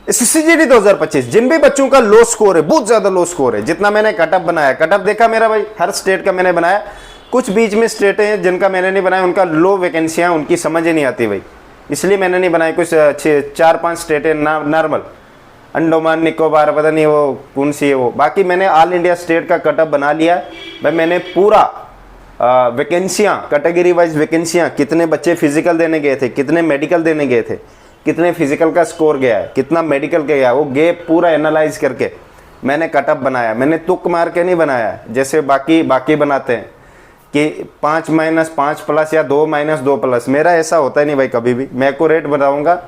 CGD 2025 जिन भी बच्चों का लो स्कोर है, बहुत ज्यादा लो स्कोर है, जितना मैंने कटअप बनाया, कटअप देखा मेरा भाई, हर स्टेट का मैंने बनाया। कुछ बीच में स्टेट हैं जिनका मैंने नहीं बनाया, उनका लो वैकेंसियां, उनकी समझ ही नहीं आती भाई, इसलिए मैंने नहीं बनाया। कुछ 4-5 स्टेट है नॉर्मल, अंडमान निकोबार, पता नहीं वो कौन सी है वो। बाकी मैंने ऑल इंडिया स्टेट का कटअप बना लिया भाई। मैंने पूरा वैकेंसियाँ, कैटेगरी वाइज वैकेंसियाँ, कितने बच्चे फिजिकल देने गए थे, कितने मेडिकल देने गए थे, कितने फिजिकल का स्कोर गया है, कितना मेडिकल का गया, वो गैप पूरा एनालाइज करके मैंने कटअप बनाया। मैंने तुक मार के नहीं बनाया जैसे बाकी बनाते हैं कि 5-5 या 2-2 मेरा ऐसा होता ही नहीं भाई कभी भी। मैं एक्यूरेट बनाऊंगा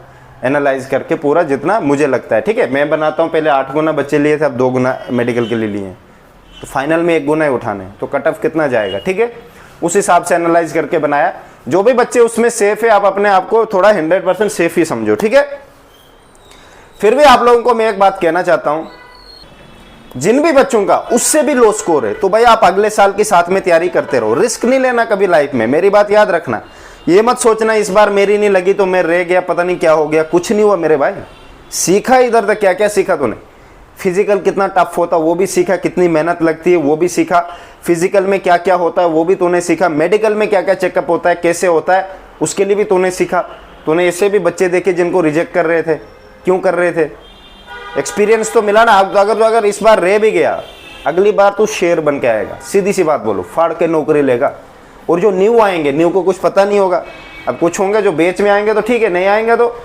एनालाइज करके पूरा जितना मुझे लगता है, ठीक है। मैं बनाता हूँ, पहले 8 गुना बच्चे लिए थे, अब 2 गुना मेडिकल के लिए लिए हैं, तो फाइनल में 1 गुना ही उठाने, तो कटअप कितना जाएगा, ठीक है। उस हिसाब से एनालाइज करके बनाया। जो भी बच्चे उसमें सेफ है, आप अपने आप को थोड़ा 100% सेफ ही समझो, ठीक है। फिर भी आप लोगों को मैं एक बात कहना चाहता हूं, जिन भी बच्चों का उससे भी लो स्कोर है, तो भाई आप अगले साल के साथ में तैयारी करते रहो। रिस्क नहीं लेना कभी लाइफ में, मेरी बात याद रखना। ये मत सोचना इस बार मेरी नहीं लगी तो मैं रह गया, पता नहीं क्या हो गया। कुछ नहीं हुआ मेरे भाई, सीखा इधर तक। क्या क्या सीखा तूने? फिजिकल कितना टफ होता वो भी सीखा, कितनी मेहनत लगती है वो भी सीखा, फिजिकल में क्या क्या होता है वो भी तूने सीखा, मेडिकल में क्या क्या चेकअप होता है, कैसे होता है, उसके लिए भी तूने सीखा। तूने ऐसे भी बच्चे देखे जिनको रिजेक्ट कर रहे थे, क्यों कर रहे थे? एक्सपीरियंस तो मिला ना। अगर इस बार रह भी गया, अगली बार तू शेर बन के आएगा। सीधी सी बात बोलो, फाड़ के नौकरी लेगा। और जो न्यू आएंगे, न्यू को कुछ पता नहीं होगा। अब कुछ होंगे जो बेच में आएंगे तो ठीक है, नहीं आएंगे तो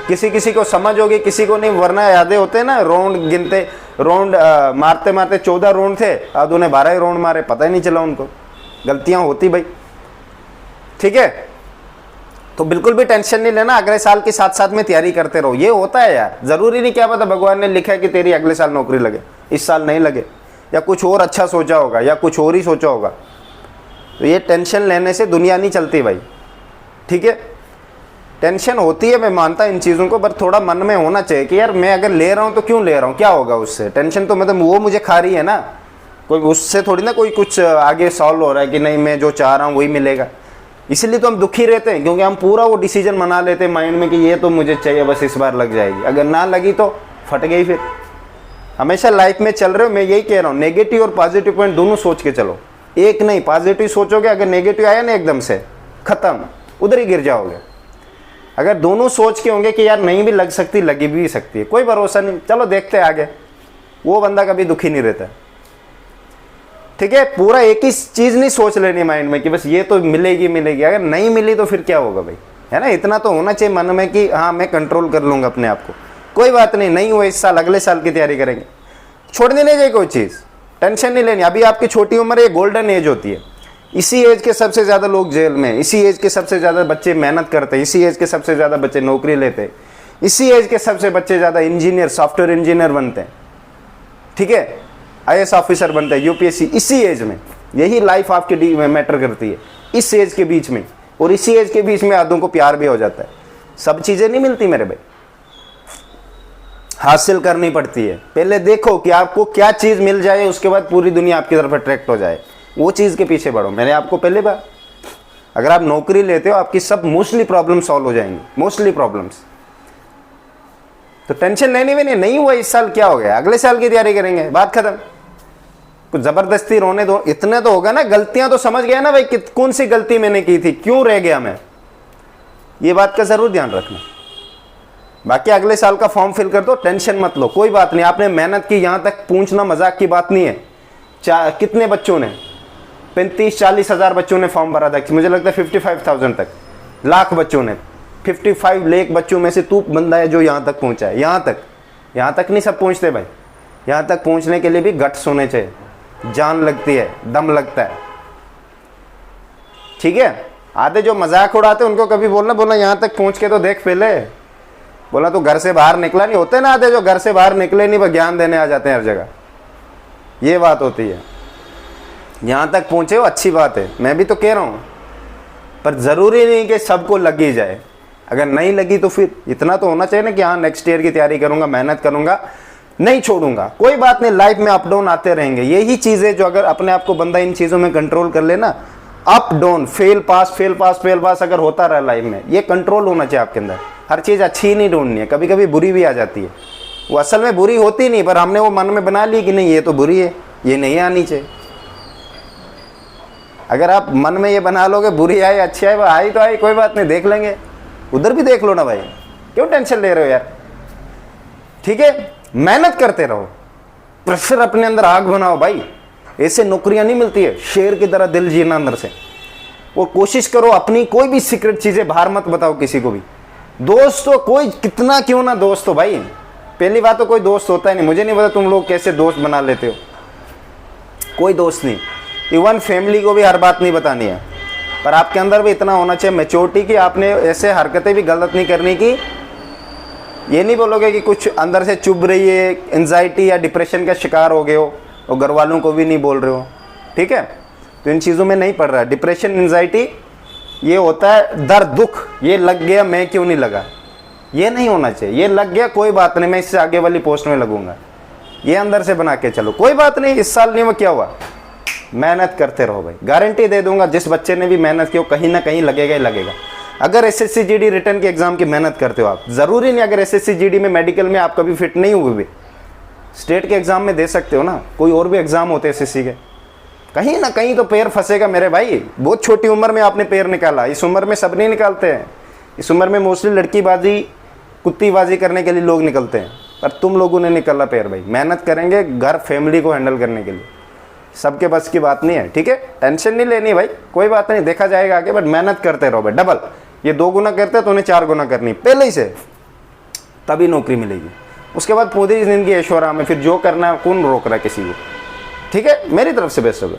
किसी को समझ होगी, किसी को नहीं। वरना यादें होते हैं ना, राउंड गिनते, राउंड मारते मारते 14 राउंड थे, अब उन्हें 12 ही राउंड मारे, पता ही नहीं चला उनको। गलतियां होती भाई, ठीक है। तो बिल्कुल भी टेंशन नहीं लेना, अगले साल के साथ साथ में तैयारी करते रहो। ये होता है यार, जरूरी नहीं, क्या पता भगवान ने लिखा है कि तेरी अगले साल नौकरी लगे, इस साल नहीं लगे, या कुछ और अच्छा सोचा होगा, या कुछ और ही सोचा होगा। तो ये टेंशन लेने से दुनिया नहीं चलती भाई, ठीक है। टेंशन होती है, मैं मानता इन चीज़ों को, पर थोड़ा मन में होना चाहिए कि यार मैं अगर ले रहा हूँ तो क्यों ले रहा हूँ, क्या होगा उससे। टेंशन तो मतलब वो मुझे खा रही है ना, कोई उससे थोड़ी ना कोई कुछ आगे सॉल्व हो रहा है कि नहीं मैं जो चाह रहा हूँ वही मिलेगा। इसलिए तो हम दुखी रहते हैं, क्योंकि हम पूरा वो डिसीजन बना लेते हैं माइंड में कि ये तो मुझे चाहिए, बस इस बार लग जाएगी। अगर ना लगी तो फट गई। फिर हमेशा लाइफ में चल रहे हो, मैं यही कह रहा हूँ, नेगेटिव और पॉजिटिव पॉइंट दोनों सोच के चलो। एक नहीं, पॉजिटिव सोचोगे, अगर नेगेटिव आया ना एकदम से खत्म, उधर ही गिर जाओगे। अगर दोनों सोच के होंगे कि यार नहीं भी लग सकती, लगी भी सकती है, कोई भरोसा नहीं, चलो देखते हैं आगे, वो बंदा कभी दुखी नहीं रहता, ठीक है। पूरा एक ही चीज नहीं सोच लेनी माइंड में कि बस ये तो मिलेगी मिलेगी। अगर नहीं मिली तो फिर क्या होगा भाई, है ना। इतना तो होना चाहिए मन में कि हाँ मैं कंट्रोल कर लूंगा अपने आप को, कोई बात नहीं, नहीं हुआ इस साल, अगले साल की तैयारी करेंगे। छोड़नी नहीं चाहिए कोई चीज, टेंशन नहीं लेनी। अभी आपकी छोटी उम्र है, गोल्डन एज होती है। इसी एज के सबसे ज्यादा लोग जेल में, इसी एज के सबसे ज्यादा बच्चे मेहनत करते हैं, इसी एज के सबसे ज्यादा बच्चे नौकरी लेते हैं, इसी एज के सबसे बच्चे ज्यादा इंजीनियर, सॉफ्टवेयर इंजीनियर बनते हैं, ठीक है, IAS ऑफिसर बनते हैं, UPSC। इसी एज में, यही लाइफ आपकी मैटर करती है, इस एज के बीच में। और इसी एज के बीच में आदों को प्यार भी हो जाता है। सब चीजें नहीं मिलती मेरे भाई, हासिल करनी पड़ती है। पहले देखो कि आपको क्या चीज मिल जाए, उसके बाद पूरी दुनिया आपकी तरफ अट्रैक्ट हो जाए, वो चीज के पीछे बढ़ो। मैंने आपको पहले बार, अगर आप नौकरी लेते हो, आपकी सब मोस्टली प्रॉब्लम सॉल्व हो जाएंगी, मोस्टली प्रॉब्लम्स। तो टेंशन लेनी भी नहीं हुआ इस साल, क्या हो गया, अगले साल की तैयारी करेंगे, बात खत्म। कुछ जबरदस्ती रोने दो, इतने तो होगा ना। गलतियां तो समझ गया ना भाई, कौन सी गलती मैंने की थी, क्यों रह गया मैं, ये बात का जरूर ध्यान रखना। बाकी अगले साल का फॉर्म फिल कर दो, टेंशन मत लो, कोई बात नहीं। आपने मेहनत की, यहां तक पहुंचना मजाक की बात नहीं है। कितने बच्चों ने, 35-40 हज़ार बच्चों ने फॉर्म भरा था, मुझे लगता है 55,000 तक, लाख बच्चों ने, 55 लाख बच्चों में से तू बंदा है जो यहाँ तक पहुँचा है। यहाँ तक नहीं सब पहुँचते भाई, यहाँ तक पहुँचने के लिए भी गट्स होने चाहिए, जान लगती है, दम लगता है, ठीक है। आधे जो मजाक उड़ाते उनको कभी बोलना यहाँ तक पहुँच के तो देख पहले, बोला तो घर से बाहर निकला नहीं। होते ना आधे जो घर से बाहर निकले नहीं, वह ज्ञान देने आ जाते हैं हर जगह, ये बात होती है। यहाँ तक पहुँचे हो अच्छी बात है, मैं भी तो कह रहा हूँ, पर ज़रूरी नहीं कि सबको लगी जाए। अगर नहीं लगी तो फिर इतना तो होना चाहिए ना कि हाँ नेक्स्ट ईयर की तैयारी करूँगा, मेहनत करूँगा, नहीं छोड़ूंगा। कोई बात नहीं, लाइफ में अप डाउन आते रहेंगे। यही चीज़ है जो अगर अपने आप को बंदा इन चीज़ों में कंट्रोल कर लेना, up down, fail pass fail pass fail pass अगर होता रहा लाइफ में, ये कंट्रोल होना चाहिए आपके अंदर। हर चीज़ अच्छी ही नहीं ढूंढनी है, कभी कभी बुरी भी आ जाती है। वो असल में बुरी होती नहीं, पर हमने वो मन में बना ली कि नहीं ये तो बुरी है, ये नहीं आनी चाहिए। अगर आप मन में ये बना लोगे बुरी आए अच्छी आए, वो आई तो आई, कोई बात नहीं, देख लेंगे, उधर भी देख लो ना भाई, क्यों टेंशन ले रहे हो यार। ठीक है, मेहनत करते रहो, प्रेशर अपने अंदर आग बनाओ भाई, ऐसे नौकरियां नहीं मिलती है, शेर की तरह दिल जीना अंदर से। और कोशिश करो अपनी कोई भी सीक्रेट चीजें बाहर मत बताओ किसी को भी। दोस्त तो कोई कितना क्यों ना दोस्त हो भाई, पहली बात तो कोई दोस्त होता ही नहीं, मुझे नहीं पता तुम लोग कैसे दोस्त बना लेते हो, कोई दोस्त नहीं। इवन फैमिली को भी हर बात नहीं बतानी है, पर आपके अंदर भी इतना होना चाहिए मैच्योरिटी कि आपने ऐसे हरकतें भी गलत नहीं करनी की ये नहीं बोलोगे कि कुछ अंदर से चुभ रही है, एंजाइटी या डिप्रेशन का शिकार हो गए हो और घर वालों को भी नहीं बोल रहे हो। ठीक है, तो इन चीज़ों में नहीं पड़ रहा है। डिप्रेशन एंजाइटी ये होता है दर्द दुख, ये लग गया मैं क्यों नहीं लगा, ये नहीं होना चाहिए। ये लग गया कोई बात नहीं, मैं इससे आगे वाली पोस्ट में लगूंगा, ये अंदर से बना के चलो, कोई बात नहीं, इस साल नहीं वो क्या हुआ, मेहनत करते रहो भाई। गारंटी दे दूंगा जिस बच्चे ने भी मेहनत की हो कहीं ना कहीं लगेगा ही लगेगा। अगर एसएससी जीडी रिटर्न के एग्जाम की मेहनत करते हो आप, जरूरी नहीं अगर एसएससी जीडी में मेडिकल में आप कभी फिट नहीं हुए भी स्टेट के एग्जाम में दे सकते हो ना, कोई और भी एग्जाम होते हैं एसएससी के, कहीं ना कहीं तो पैर फंसेगा मेरे भाई। बहुत छोटी उम्र में आपने पैर निकाला, इस उम्र में सब नहीं निकालते हैं, इस उम्र में मोस्टली लड़कीबाजी कुत्तीबाजी करने के लिए लोग निकलते हैं, पर तुम लोगों ने निकाला पैर भाई। मेहनत करेंगे घर फैमिली को हैंडल करने के लिए, सबके बस की बात नहीं है। ठीक है, टेंशन नहीं लेनी भाई, कोई बात नहीं, देखा जाएगा आगे, बट मेहनत करते रहो भाई। डबल ये 2 गुना करते तो उन्हें 4 गुना करनी पहले ही से, तभी नौकरी मिलेगी। उसके बाद पूरी जिंदगी ऐशो आराम है, फिर जो करना है कौन रोक रहा है किसी को। ठीक है, मेरी तरफ से बेस्ट होगा।